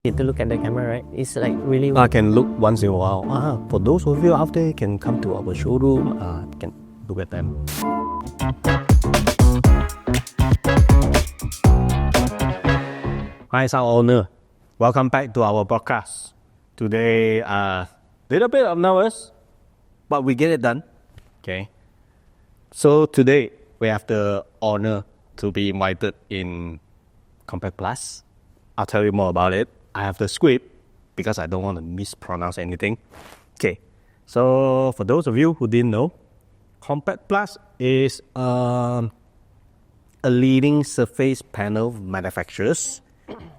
To look at the camera, right? It's like really. I can look once in a while. For those of you out there, can come to our showroom. Can look at them. Hi, it's our owner. Welcome back to our podcast. Today, little bit of nervous, but we get it done. Okay. So today we have the honor to be invited in KompacPlus. I'll tell you more about it. I have the script because I don't want to mispronounce anything. Okay, so for those of you who didn't know, KompacPlus is a leading surface panel manufacturers,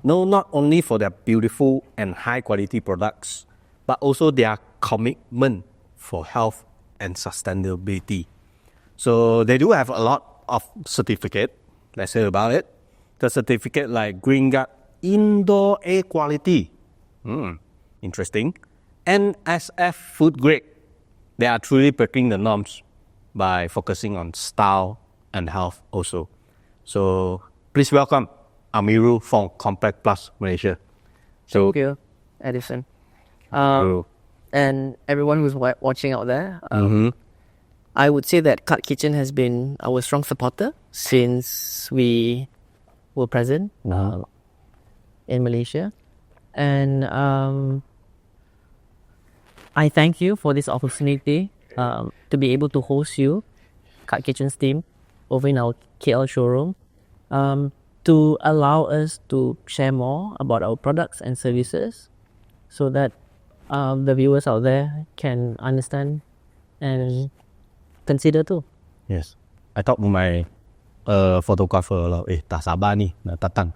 known not only for their beautiful and high quality products, but also their commitment for health and sustainability. So they do have a lot of certificate. Let's hear about it. The certificate like Green Guard Indoor Air Quality, interesting, NSF Food Grade. They are truly breaking the norms by focusing on style and health also. So please welcome Amirul from KompacPlus Malaysia. So Thank you, Edison. And everyone who's watching out there, I would say that Carte Kitchen has been our strong supporter since we were present in Malaysia. And I thank you for this opportunity to be able to host you, Carte Kitchen's team, over in our KL showroom, to allow us to share more about our products and services so that the viewers out there can understand and consider too. yes, I talked to my photographer, tak sabar ni nak datang.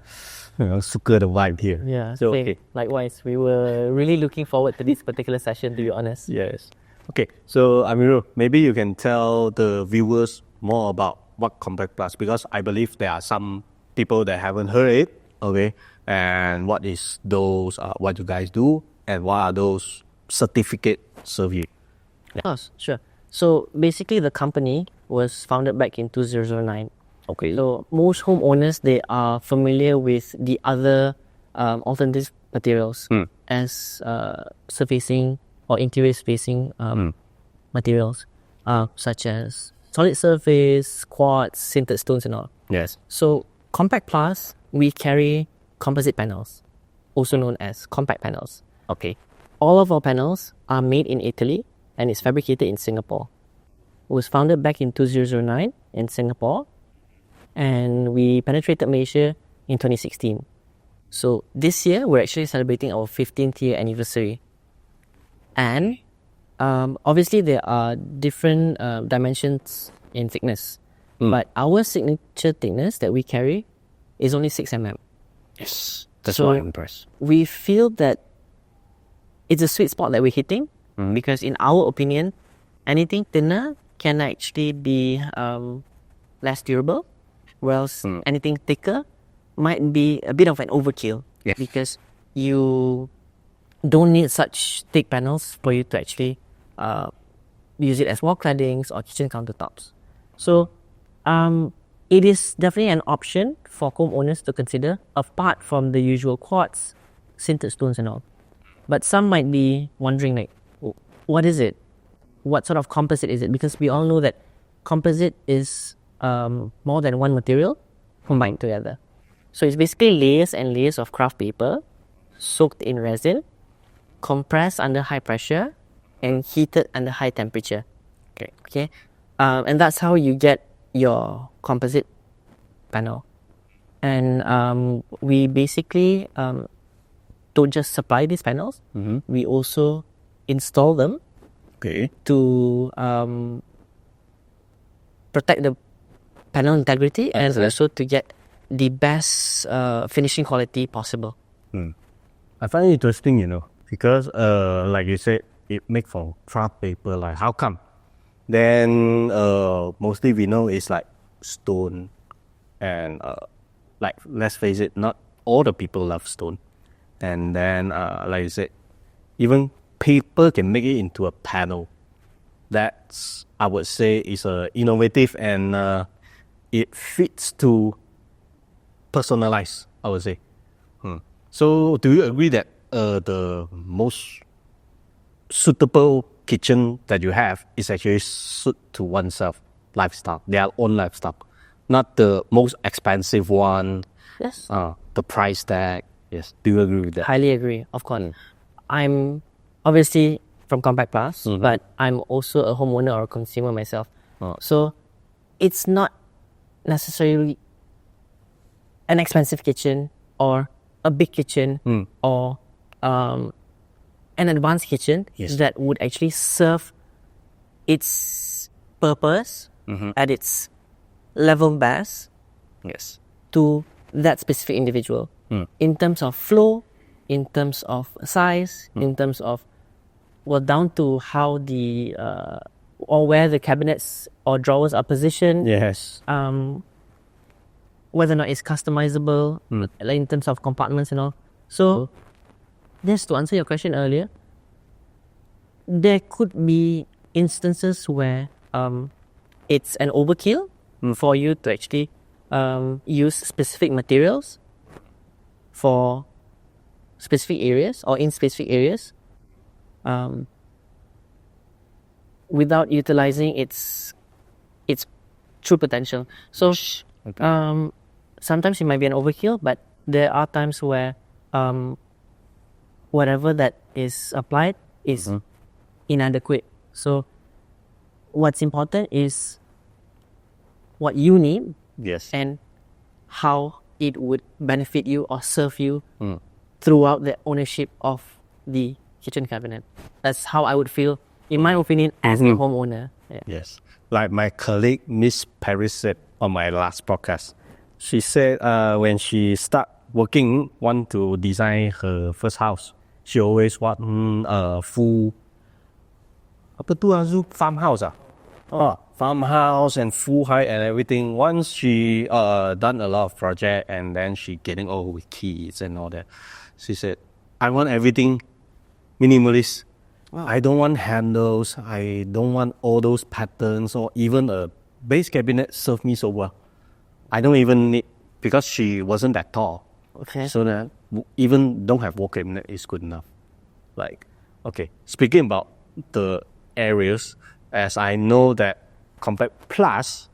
Suka the vibe here. Yeah, so same. okay. Likewise, we were really looking forward to this particular session, to be honest. Yes. Okay, so Amirul, maybe you can tell the viewers more about what KompacPlus, because I believe there are some people that haven't heard it, okay? And what is those, what you guys do, and what are those certificate survey? Of course, sure. So basically the company was founded back in 2009. Okay. So most homeowners, they are familiar with the other alternative materials as surfacing or interior spacing materials, such as solid surface, quartz, sintered stones and all. Yes. So KompacPlus, we carry composite panels, also known as compact panels. Okay. All of our panels are made in Italy and it's fabricated in Singapore. It was founded back in 2009 in Singapore, and we penetrated Malaysia in 2016. So this year, we're actually celebrating our 15th year anniversary. And obviously, there are different dimensions in thickness. But our signature thickness that we carry is only 6 mm. Yes, that's So why I'm impressed. we feel that it's a sweet spot that we're hitting, because in our opinion, anything thinner can actually be less durable, whereas anything thicker might be a bit of an overkill. Yes. Because you don't need such thick panels for you to actually use it as wall claddings or kitchen countertops. So it is definitely an option for homeowners to consider, apart from the usual quartz, sintered stones and all. But some might be wondering, like, what is it? What sort of composite is it? Because we all know that composite is more than one material combined together. So it's basically layers and layers of craft paper soaked in resin, compressed under high pressure, and heated under high temperature. Okay. And that's how you get your composite panel. And we basically don't just supply these panels. We also install them to protect the panel integrity and also to get the best finishing quality possible. I find it interesting, because like you said, it make from craft paper. Like, how come? Then mostly we know it's like stone, and like, let's face it, not all the people love stone. And then like you said, even paper can make it into a panel. That's, I would say, is innovative, and it fits to personalize, I would say. So do you agree that the most suitable kitchen that you have is actually suit to oneself lifestyle, their own lifestyle, not the most expensive one, Yes. the price tag? Yes. Do you agree with that? Highly agree, of course. I'm obviously from KompacPlus, but I'm also a homeowner or a consumer myself. So it's not necessarily an expensive kitchen or a big kitchen or an advanced kitchen that would actually serve its purpose at its level best Yes. to that specific individual in terms of flow, in terms of size, in terms of, well, down to how the or where the cabinets or drawers are positioned, Yes. whether or not it's customizable, like in terms of compartments and all. So, just to answer your question earlier, there could be instances where it's an overkill for you to actually use specific materials for specific areas or in specific areas without utilizing its true potential. So sometimes it might be an overkill, but there are times where whatever that is applied is inadequate. So what's important is what you need Yes. and how it would benefit you or serve you throughout the ownership of the kitchen cabinet. That's how I would feel, in my opinion, as a homeowner. Yeah. Yes. Like my colleague, Miss Paris, said on my last podcast. She said when she start working, want to design her first house, she always want a full farmhouse. Farmhouse and full height and everything. Once she done a lot of project and then she getting old with kids and all that, she said, I want everything minimalist. Wow. I don't want handles. I don't want all those patterns or even a base cabinet serve me so well. I don't even need, because she wasn't that tall. Okay. So that even don't have wall cabinet is good enough. Like, okay, speaking about the areas, as I know that KompacPlus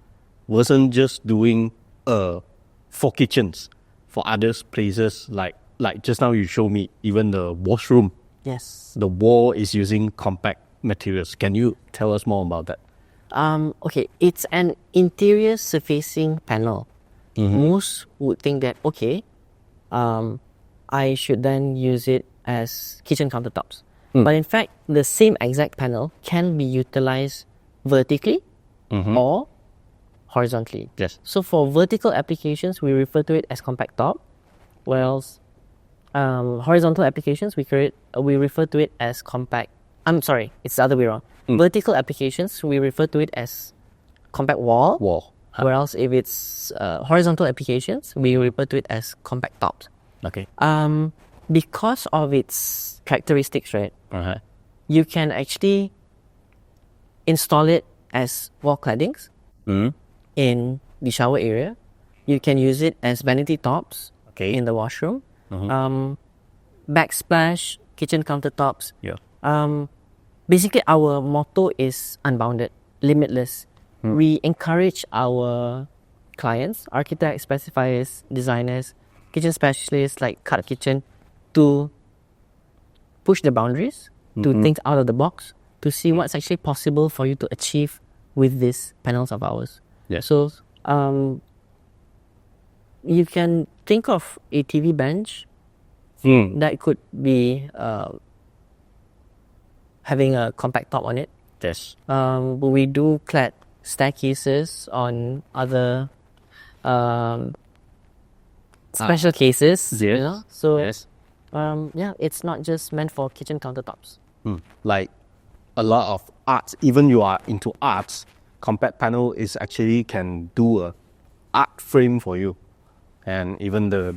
wasn't just doing for kitchens, for others places like just now you showed me even the washroom. Yes. The wall is using compact materials. Can you tell us more about that? Okay, it's an interior surfacing panel. Most would think that, okay, I should then use it as kitchen countertops. But in fact, the same exact panel can be utilized vertically or horizontally. Yes. So for vertical applications, we refer to it as compact top, whereas horizontal applications, we refer to it as compact. I'm sorry, it's the other way around. Vertical applications, we refer to it as compact wall. Whereas if it's horizontal applications, we refer to it as compact tops. Okay. Because of its characteristics, right? You can actually install it as wall claddings in the shower area. You can use it as vanity tops in the washroom. Backsplash, kitchen countertops. Yeah. Basically, our motto is unbounded, limitless. We encourage our clients, architects, specifiers, designers, kitchen specialists like Carte Kitchen to push the boundaries, to think out of the box, to see what's actually possible for you to achieve with these panels of ours. Yes. So you can think of a TV bench that could be having a compact top on it. Yes. But we do clad staircases on other special cases. Yes. You know? So Yes. yeah, it's not just meant for kitchen countertops. Like a lot of arts, even you are into arts, compact panel is actually can do a art frame for you, and even the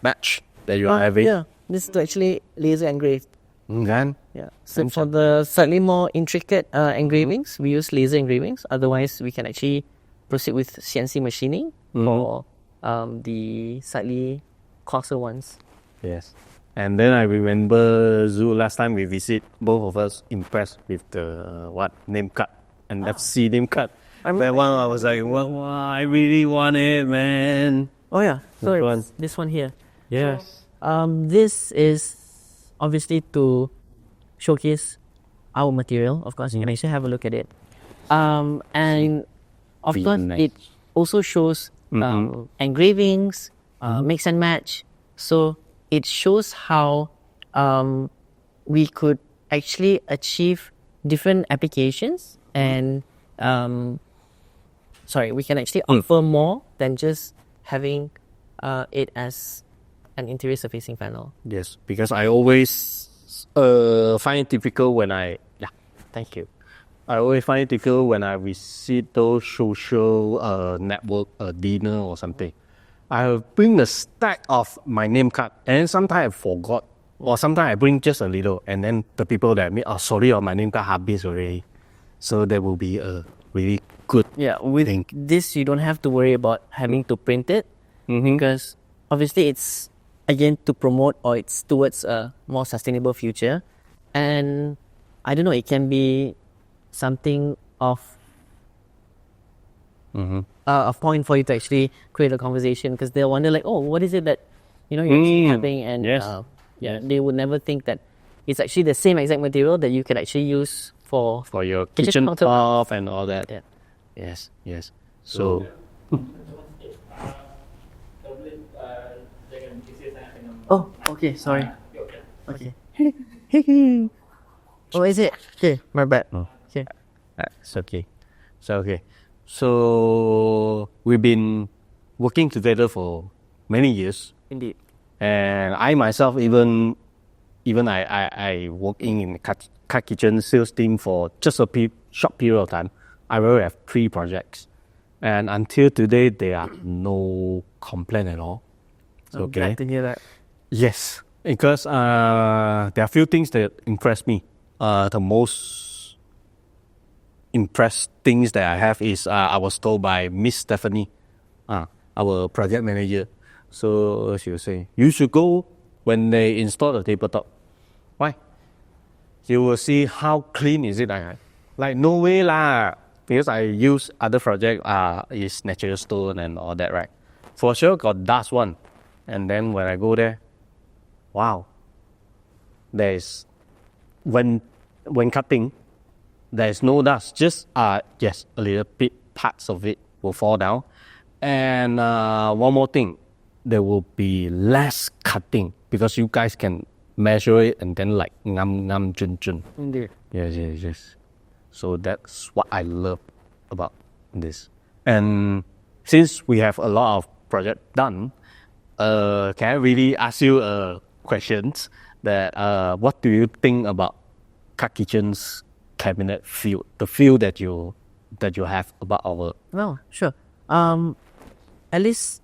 match that you are having. Yeah, this is actually laser engraved. Then Yeah. So for the slightly more intricate engravings, we use laser engravings. Otherwise, we can actually proceed with CNC machining for the slightly coarser ones. Yes. And then I remember Zoo last time we visit, both of us impressed with the name card, NFC name card. That one I was like, wow, I really want it, man. Oh yeah, so Which it's one? this one here. Yes. This is obviously to showcase our material. Of course, you can actually have a look at it. And of Really course, nice. it also shows engravings, mix and match. So it shows how we could actually achieve different applications and we can actually offer more than just having it as an interior surfacing panel. Yes, because I always find it difficult when thank you. I always find it difficult when I visit those social network, dinner or something. I bring a stack of my name card, and sometimes I forgot, or sometimes I bring just a little, and then the people that meet, sorry, my name card habis already. So that will be a really good With thing. this, you don't have to worry about having to print it because obviously it's again to promote, or it's towards a more sustainable future. And I don't know, it can be something of a point for you to actually create a conversation, because they'll wonder like, oh, what is it that you're actually having, and Yes. they would never think that it's actually the same exact material that you could actually use for your kitchen kitchen counter. top and all that. Yeah. Yes. So Oh, okay, sorry. Okay. Oh, is it? Okay, my bad. Okay. it's okay. So we've been working together for many years, Indeed. and I myself even I working in cut kitchen sales team for just a short period of time. I already have 3 projects, and until today there are no complaint at all. I'm glad to hear that. Yes, because there are few things that impress me. The most impressed things that I have is I was told by Miss Stephanie, our project manager. So she will say, you should go when they install the tabletop. Why? You will see how clean is it. Like no way lah. Because I use other project is natural stone and all that, right? For sure got dust one. And then when I go there, wow, there's when cutting, there's no dust. Just yes, a little bit parts of it will fall down. And one more thing, there will be less cutting because you guys can measure it and then like ngam jun jun. Indeed. Yes. So that's what I love about this. And since we have a lot of project done, can I really ask you questions that what do you think about cut kitchen's cabinet feel, the feel that you have about our Well, sure. At least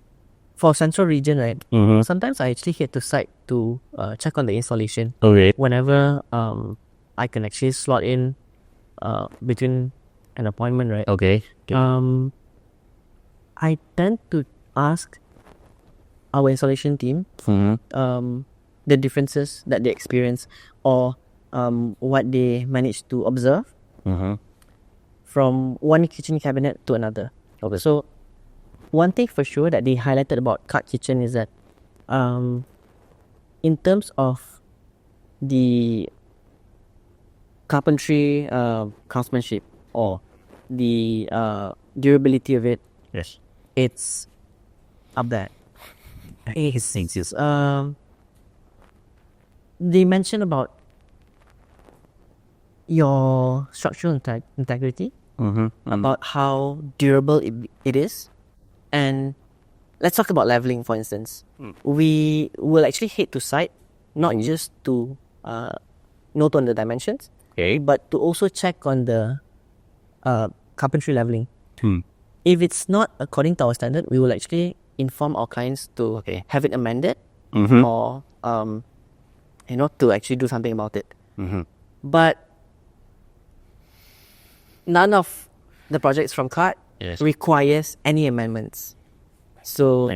for central region, right? Sometimes I actually head to site to check on the installation. okay. Whenever I can actually slot in between an appointment, right? Okay. I tend to ask our installation team the differences that they experience, or what they managed to observe from one kitchen cabinet to another. Okay. So one thing for sure that they highlighted about Carte Kitchen is that in terms of the carpentry craftsmanship, or the durability of it, Yes. it's up there. They mentioned about your structural integrity, about how durable it is. And let's talk about leveling, for instance. We will actually head to site, not just to note on the dimensions, Okay. but to also check on the carpentry leveling. If it's not according to our standard, we will actually inform our clients to have it amended, or to actually do something about it. But none of the projects from Carte Yes. requires any amendments. So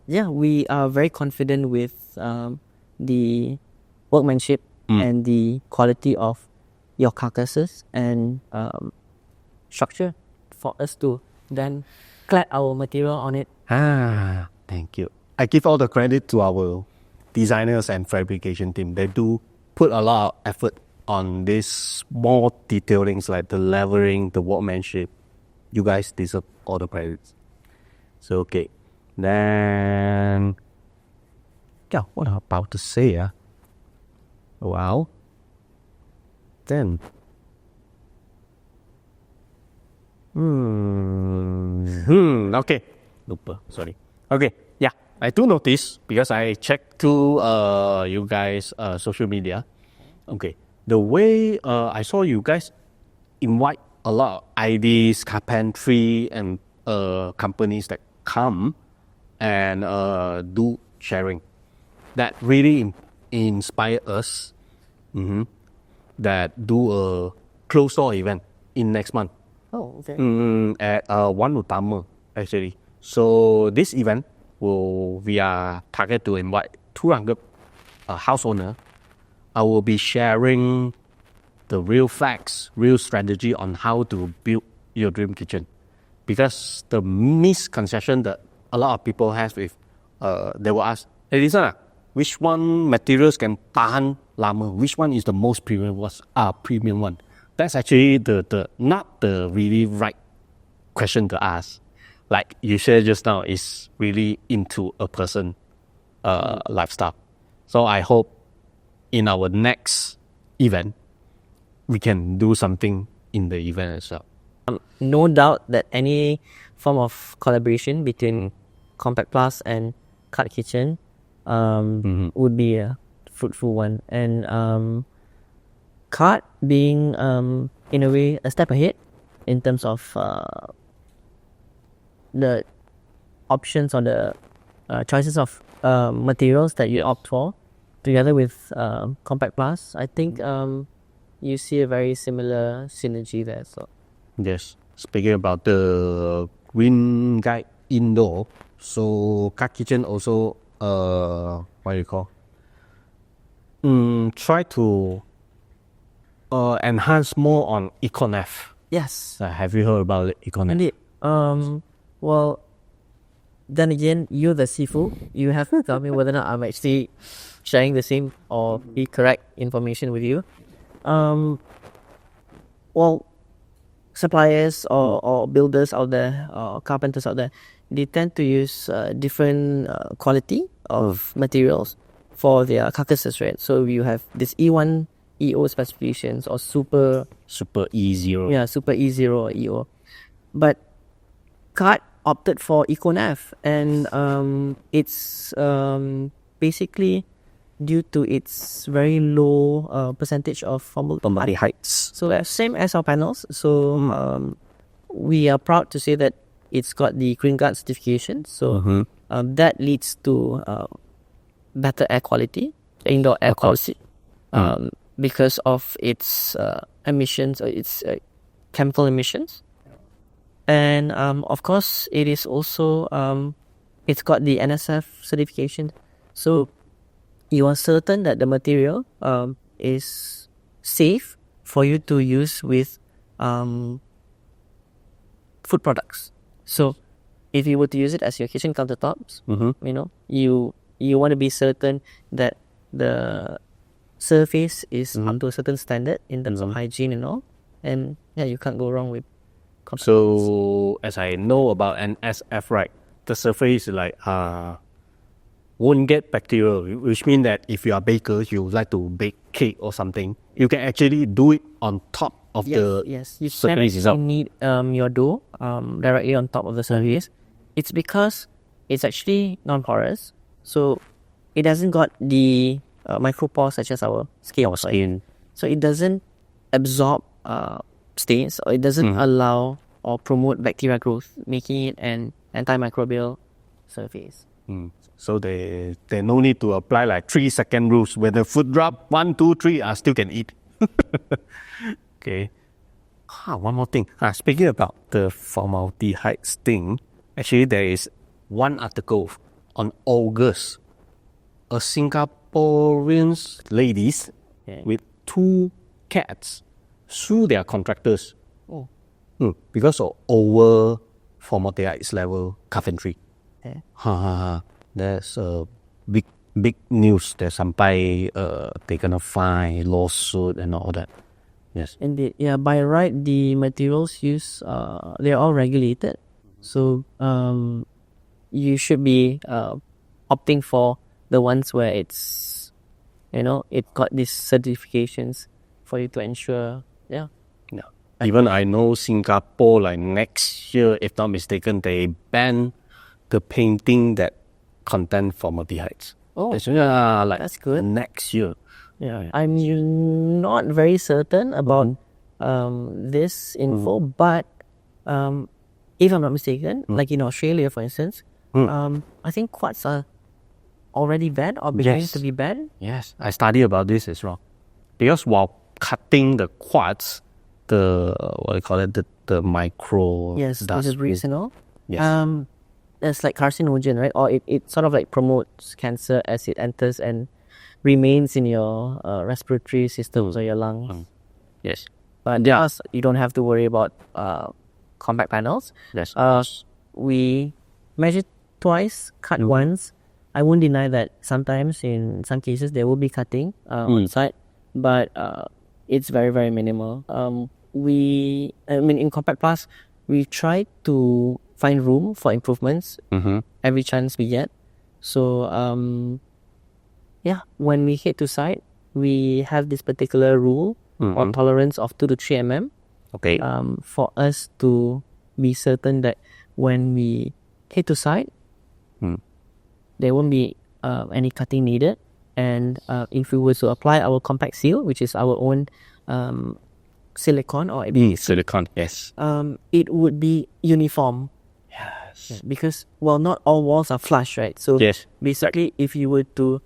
we are very confident with the workmanship and the quality of your carcasses and structure for us to then clad our material on it. Thank you. I give all the credit to our designers and fabrication team. They do put a lot of effort on this small detailings like the leveling, the workmanship. You guys deserve all the credits. So okay, then yeah, what I'm about to say? Wow. Then okay. Lupa, sorry. Okay, yeah. I do notice because I checked to you guys social media. Okay. The way I saw you guys invite a lot of IDs, carpentry and companies that come and do sharing. That really inspired us that do a closed door event in next month. Oh, okay. At 𝘺𝘰𝘰𝘬 actually. So this event we are target to invite 200 house owner. I will be sharing the real facts, real strategy on how to build your dream kitchen. Because the misconception that a lot of people have with, they will ask, hey, listen, which one materials can tahan lama? Which one is the most premium one? That's actually the not the really right question to ask. Like you said just now, is really into a person lifestyle. So I hope in our next event, we can do something in the event as well. No doubt that any form of collaboration between KompacPlus and Carte Kitchen would be a fruitful one. And Carte being, in a way, a step ahead in terms of the options or the choices of materials that you opt for, together with KompacPlus, I think you see a very similar synergy there. So yes, speaking about the green guide indoor, so Carte Kitchen also what do you call? Try to enhance more on EcoNav. yes, Have you heard about it, EcoNav? indeed. Well, then again, you're the seafood. You have to tell me whether or not I'm actually sharing the same or the correct information with you. Well, suppliers or builders out there, or carpenters out there, they tend to use different quality of materials for their carcasses, right? So you have this E1 EO specifications or super 𝘰𝘰𝘬. Yeah, super E0 or EO. But Carte opted for EcoNav, and it's basically due to its very low percentage of formaldehyde heights. So same as our panels. So we are proud to say that it's got the Green Guard certification. So that leads to better air quality, indoor air quality, because of its emissions or its chemical emissions. And of course, it is also it's got the NSF certification. So you are certain that the material is safe for you to use with food products. So if you were to use it as your kitchen countertops, you know, you want to be certain that the surface is up to a certain standard in terms of hygiene and all. And yeah, you can't go wrong with KompacPlus. So as I know about NSF, right, the surface like won't get bacterial, which means that if you are bakers, you like to bake cake or something, you can actually do it on top of the you surface itself. need your dough directly on top of the surface. It's because it's actually non-porous, so it doesn't got the micropores such as our skin. So it doesn't absorb stains, or it doesn't allow or promote bacteria growth, making it an antimicrobial surface. So they no need to apply like 3-second rules. When the food drop 1, 2, 3, I still can eat. Okay. One more thing. Speaking about the formaldehyde thing, actually there is one article on August a Singaporean ladies with 2 cats sue their contractors because of over formaldehyde level carpentry. That's a big news that sampai they gonna fine, lawsuit and all that. Yes. Indeed, yeah. By right, the materials used, they're all regulated. So you should be opting for the ones where it's, it got these certifications for you to ensure, Yeah. Even I know Singapore, like next year, if not mistaken, they ban the painting that contain formaldehyde. That's good. Next year. Yeah, I'm not very certain about this info, but if I'm not mistaken, like in Australia, for instance, I think quartz are already banned or beginning to be banned. Yes, I studied about this as well. Because while cutting the quartz, the micro dust, debris and all. Yes. It's like carcinogen, right? Or it sort of like promotes cancer as it enters and remains in your respiratory systems or your lungs. Yes. But us, you don't have to worry about compact panels. Yes. We measured twice, cut once. I won't deny that sometimes in some cases there will be cutting on site, but it's very, very minimal. In KompacPlus, we try to find room for improvements every chance we get. So when we head to site, we have this particular rule or tolerance of 2 to 3 mm. Okay. For us to be certain that when we head to site, there won't be any cutting needed. And if we were to apply our compact seal, which is our own silicone or silicone, yes. It would be uniform. Yes. Yeah, because, not all walls are flush, right? So basically, if you were to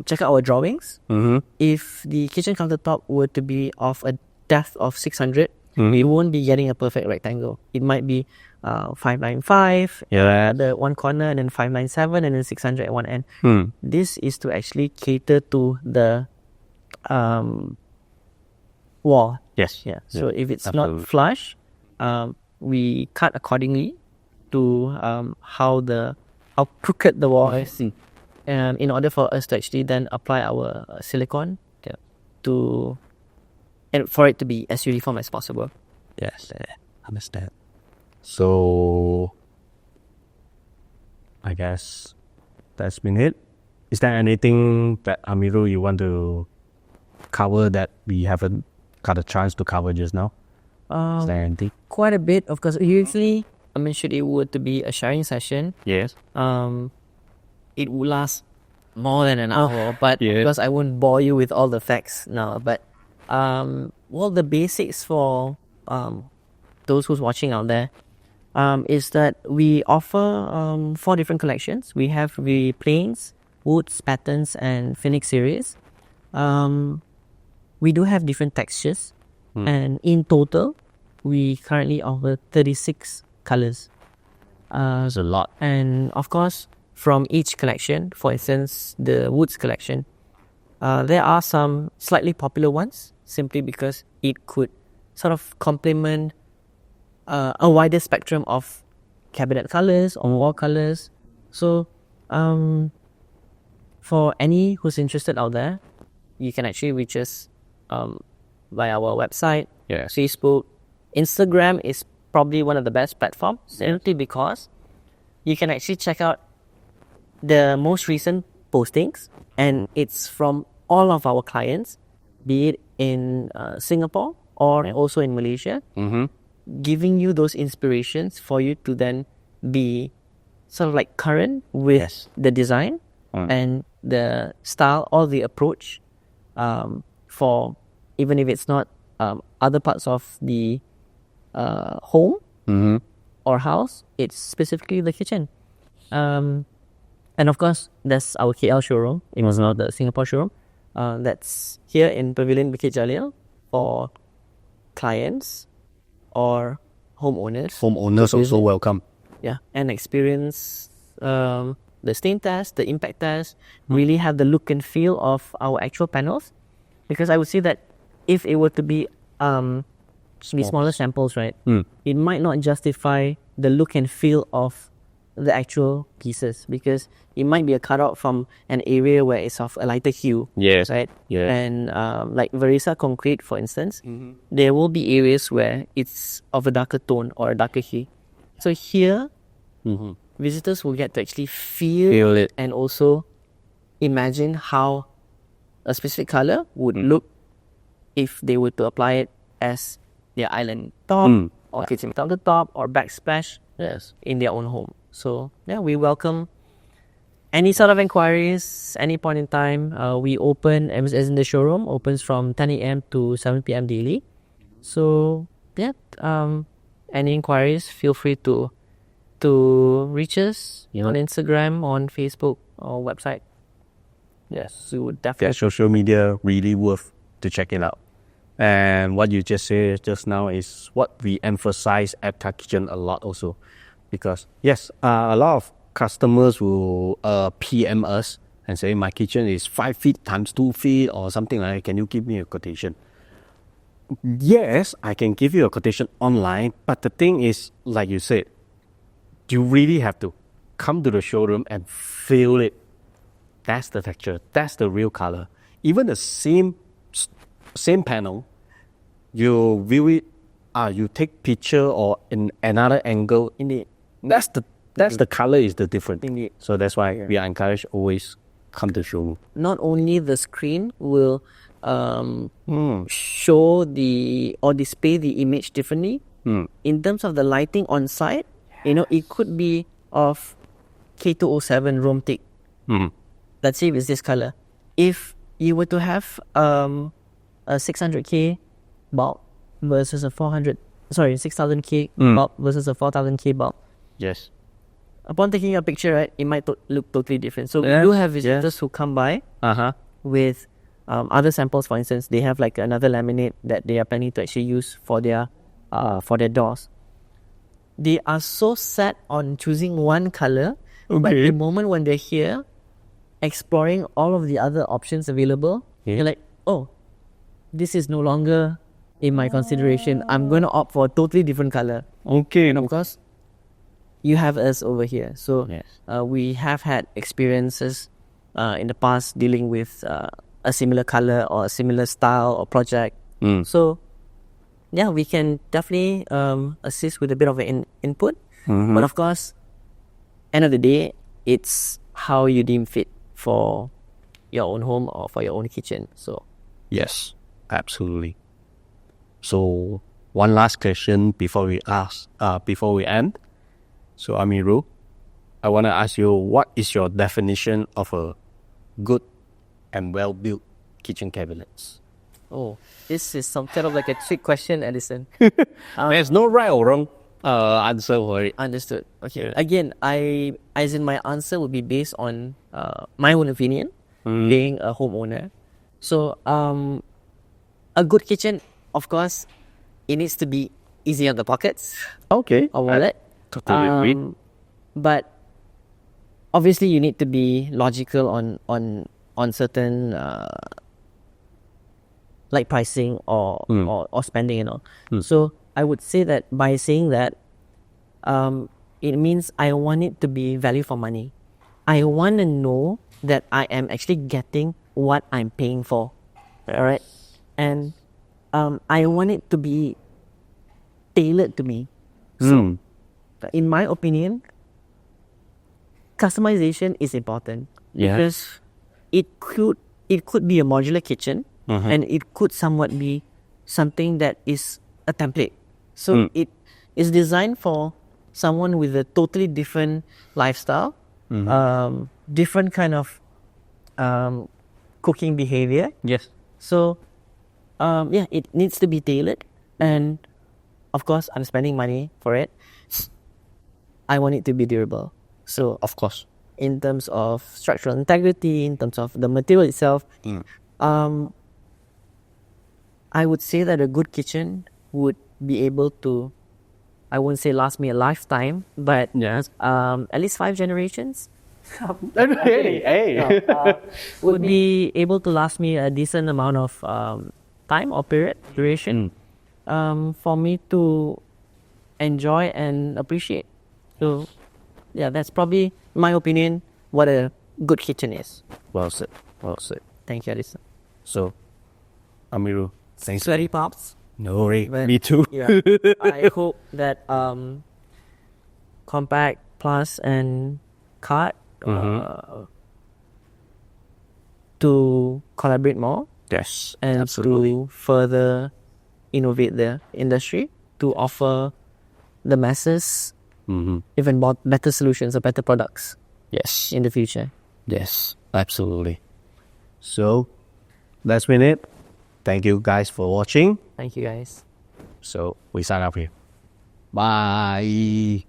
check out our drawings, if the kitchen countertop were to be of a depth of 600, we won't be getting a perfect rectangle. It might be 595 at the one corner, and then 597, and then 600 at one end. This is to actually cater to the wall. Yes. Yeah. So if it's not flush, we cut accordingly to how crooked the wall is, in order for us to actually then apply our silicone and for it to be as uniform as possible. Yes, understand. So I guess that's been it. Is there anything that Amirul you want to cover that we haven't got a chance to cover just now? Is there anything? Quite a bit, of course. Usually, should it were to be a sharing session, yes, it would last more than an hour, but because I won't bore you with all the facts now. But the basics for those who's watching out there is that we offer 4 different collections. We have the plains, woods, patterns, and phoenix series. We do have different textures, and in total, we currently offer 36 colors. That's a lot. And of course, from each collection, for instance, the woods collection, there are some slightly popular ones, simply because it could sort of complement a wider spectrum of cabinet colors or wall colors. So for any who's interested out there, you can actually reach us via our website, Facebook. Instagram is probably one of the best platforms, simply because you can actually check out the most recent postings, and it's from all of our clients, be it in Singapore or also in Malaysia, giving you those inspirations for you to then be sort of like current with the design and the style or the approach for, even if it's not other parts of the home or house, it's specifically the kitchen. And of course, that's our KL showroom. It was not the Singapore showroom. That's here in Pavilion Bukit Jalil for clients or homeowners. Homeowners also welcome. Yeah, and experience the the stain test, the impact test, really have the look and feel of our actual panels. Because I would say that if it were to be smaller samples, right, it might not justify the look and feel of the actual pieces, because it might be a cutout from an area where it's of a lighter hue. Yes. Right? Yeah. And like 𝘰𝘰𝘰𝘬 concrete, for instance, there will be areas where it's of a darker tone or a darker hue. So here, visitors will get to actually feel it. and also imagine how a specific color would look if they were to apply it as their island top or kitchen countertop or backsplash in their own home. So yeah, we welcome any sort of inquiries, any point in time. We open, as in the showroom, opens from 10 a.m. to 7 p.m. daily. So yeah, any inquiries, feel free to reach us on Instagram, on Facebook, or website. Yes, we would definitely. Yeah, social media really worth to check it out. And what you just said just now is what we emphasize at Carte Kitchen a lot also. Because yes, a lot of customers will PM us and say, my kitchen is 5 feet times 2 feet or something like that. Can you give me a quotation? Yes, I can give you a quotation online. But the thing is, like you said, you really have to come to the showroom and feel it. That's the texture. That's the real color. Even the same panel, you view it, you take picture or in another angle. Indeed. That's the color is the difference. Indeed. So that's why we are encouraged always come to showroom. Not only the screen will show or display the image differently. In terms of the lighting on site, it could be of K207 Rome teak. Let's say if it's this color. If you were to have a 600K bulb versus a 6,000K bulb versus a 4,000K bulb. Yes. Upon taking a picture, right, it might look totally different. So we do have visitors who come by with other samples. For instance, they have like another laminate that they are planning to actually use for their doors. They are so set on choosing one color, but the moment when they're here, exploring all of the other options available, you're like, oh, this is no longer in my consideration. I'm going to opt for a totally different color. Okay. And of course, you have us over here. So we have had experiences in the past dealing with a similar color or a similar style or project. So yeah, we can definitely assist with a bit of an input. But of course, end of the day, it's how you deem fit for your own home or for your own kitchen. So yes, absolutely. So one last question before we end. So Amirul, I want to ask you, what is your definition of a good and well-built kitchen cabinets? Oh, this is some kind of like a trick question, Edison. There's no right or wrong answer for it. Understood. Okay. Again, my answer would be based on my own opinion, being a homeowner. So, a good kitchen, of course, it needs to be easy on the pockets. Okay. Or wallet. Totally agree. But obviously, you need to be logical on certain like pricing or spending and all. So I would say that by saying that, it means I want it to be value for money. I want to know that I am actually getting what I'm paying for. All right, and I want it to be tailored to me. So, in my opinion, customization is important because it could be a modular kitchen. And it could somewhat be something that is a template. So it is designed for someone with a totally different lifestyle, different kind of cooking behavior. Yes. So it needs to be tailored. And of course, I'm spending money for it. I want it to be durable. So of course, in terms of structural integrity, in terms of the material itself, I would say that a good kitchen would be able to, I won't say last me a lifetime, but at least 5 generations Hey. would be able to last me a decent amount of time or duration for me to enjoy and appreciate. So yeah, that's probably, in my opinion, what a good kitchen is. Well said. Well said. Thank you, Adisa. So, Amiru, thanks. Sweaty pops. No worry. But- Me too. Yeah. I hope that KompacPlus and Carte to collaborate more Yes. and to further innovate the industry to offer the masses even more better solutions or better products Yes. in the future. Yes. Absolutely. So, that's been it. Thank you guys for watching. Thank you, guys. So, we sign off here. Bye.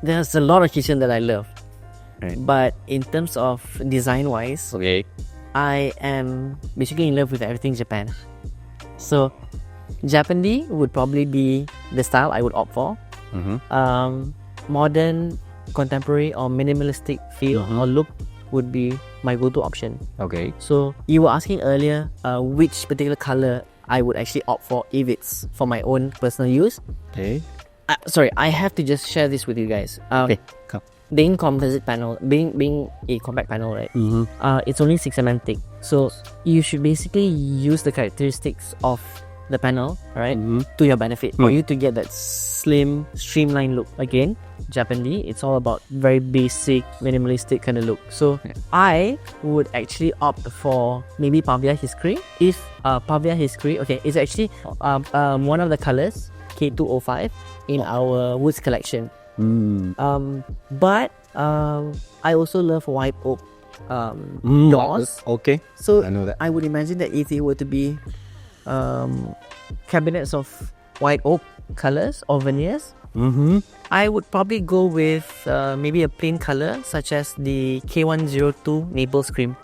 There's a lot of kitchen that I love, Right. but in terms of design wise, Okay. I am basically in love with everything Japan. So Japanese would probably be the style I would opt for. Modern, contemporary or minimalistic feel or look would be my go-to option. Okay. So you were asking earlier which particular color I would actually opt for if it's for my own personal use. Okay. Sorry, I have to just share this with you guys. Okay. Come. Being composite panel, being a compact panel, right? It's only 6 mm thick. So you should basically use the characteristics of the panel, right, to your benefit for you to get that slim, streamlined look. Again, Japanese, it's all about very basic, minimalistic kind of look. So I would actually opt for maybe 𝘭𝘰𝘰𝘬. If 𝘭𝘰𝘰𝘬, okay, it's actually one of the colors, K205, in our woods collection. But I also love white oak doors. Okay. So I know that. I would imagine that if it were to be cabinets of white oak colors or veneers, I would probably go with maybe a plain color such as the K102 maple scream.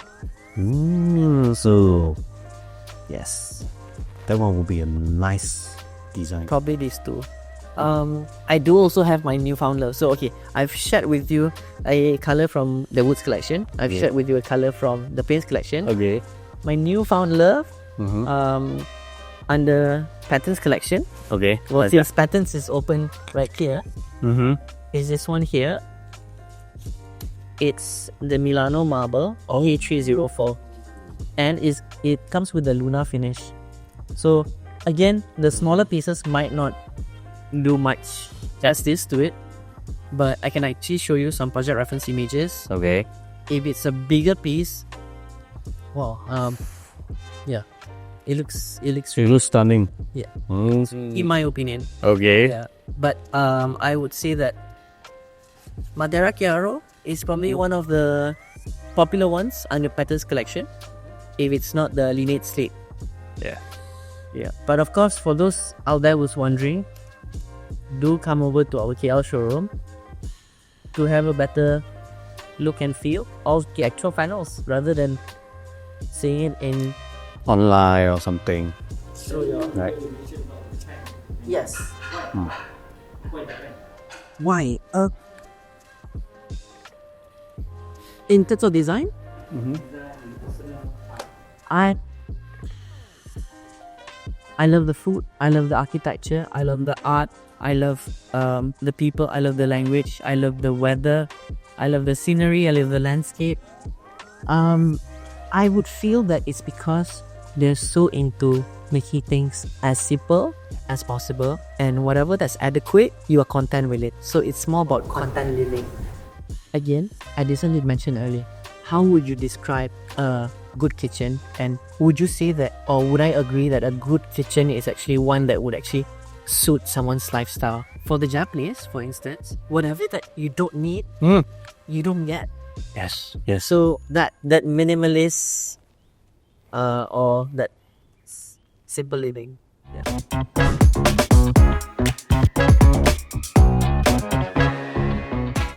So, Yes, that one will be a nice design. probably these two. I do also have my newfound love. So okay, I've shared with you a color from the woods collection. I've shared with you a color from the paints collection. Okay. My newfound love under patterns collection. Okay. Well, since patterns is open right here, is this one here. It's the Milano marble A304, and it comes with the Luna finish. So again, the smaller pieces might not do much justice to it, but I can actually show you some project reference images. Okay. If it's a bigger piece, well, yeah, it looks It looks stunning. yeah, in my opinion. Okay. Yeah, but I would say that Madeira Chiaro is probably one of the popular ones under Patterns collection, if it's not the Lineate Slate. Yeah. Yeah, but of course, for those out there who's wondering, do come over to our KL showroom to have a better look and feel of the actual panels rather than seeing it in. Online or something. Right. Yes. Why? In terms of design, I love the food, I love the architecture, I love the art, I love the people, I love the language, I love the weather, I love the scenery, I love the landscape. I would feel that it's because they're so into making things as simple as possible, and whatever that's adequate, you are content with it. So it's more about content living. Again, Addison did mention earlier, how would you describe a good kitchen, and would you say that, or would I agree that a good kitchen is actually one that would actually suit someone's lifestyle? For the Japanese, for instance, whatever that you don't need, you don't get. Yes. Yes. So that minimalist or that simple living. Yeah.